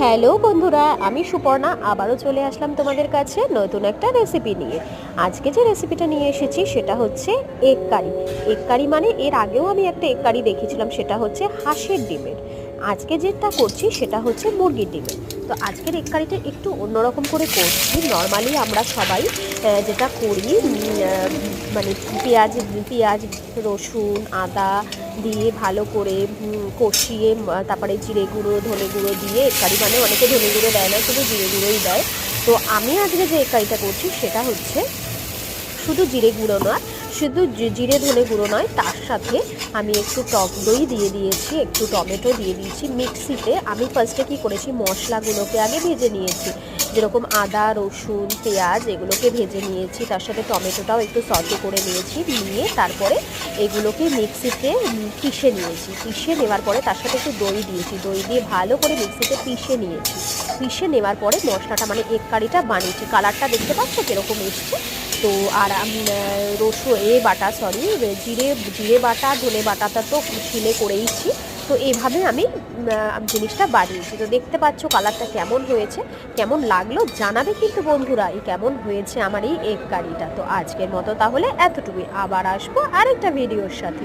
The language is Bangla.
হ্যালো বন্ধুরা, আমি সুপর্ণা আবারও চলে আসলাম তোমাদের কাছে নতুন একটা রেসিপি নিয়ে। আজকে যে রেসিপিটা নিয়ে এসেছি সেটা হচ্ছে এগ কারি। এগ কারি মানে এর আগেও আমি একটা এগ কারি দেখেছিলাম, সেটা হচ্ছে হাঁসের ডিমের। আজকে যেটা করছি সেটা হচ্ছে মুরগির ডিমের। তো আজকের এগ কারিটা একটু অন্যরকম করে করছি। নর্মালি আমরা সবাই যেটা করি, মানে পেঁয়াজ পেঁয়াজ রসুন আদা দিয়ে ভালো করে কষিয়ে তারপরে জিরে গুঁড়ো ধনে গুঁড়ো দিয়ে এগ কারি, মানে অনেকে ধনে গুঁড়ো দেয় না, শুধু জিরে গুঁড়োই দেয়। তো আমি আজকে যে এগ কারিটা করছি সেটা হচ্ছে শুধু জিরে গুঁড়ো নয়, শুধু জিরে ধনে গুঁড়ো নয়, তার সাথে আমি একটু টক দই দিয়ে দিয়েছি, একটু টমেটো দিয়ে দিয়েছি। মিক্সিতে আমি ফার্স্টে কী করেছি, মশলাগুলোকে আগে ভেজে নিয়েছি, যেরকম আদা রসুন পেঁয়াজ এগুলোকে ভেজে নিয়েছি, তার সাথে টমেটোটাও একটু সটে করে নিয়েছি, নিয়ে তারপরে এগুলোকে মিক্সিতে পিষে নিয়েছি। পিষে নেওয়ার পরে তার সাথে একটু দই দিয়েছি, দই দিয়ে ভালো করে মিক্সিতে পিষে নিয়েছি। পিষে নেওয়ার পরে মশলাটা মানে এগ কারিটা বানিয়েছি। কালারটা দেখতে পাচ্ছ কীরকম এসছে। তো আর বাটা জিরে জিরে বাটা ধনে বাটাটা তো শিলে করেইছি। তো এইভাবে আমি জিনিসটা বানিয়েছি। তো দেখতে পাচ্ছ কালারটা কেমন হয়েছে, কেমন লাগলো জানাবে কিন্তু বন্ধুরা, এই কেমন হয়েছে আমার এই এগ কারিটা। তো আজকের মতো তাহলে এতটুকুই, আবার আসবো আরেকটা ভিডিওর সাথে।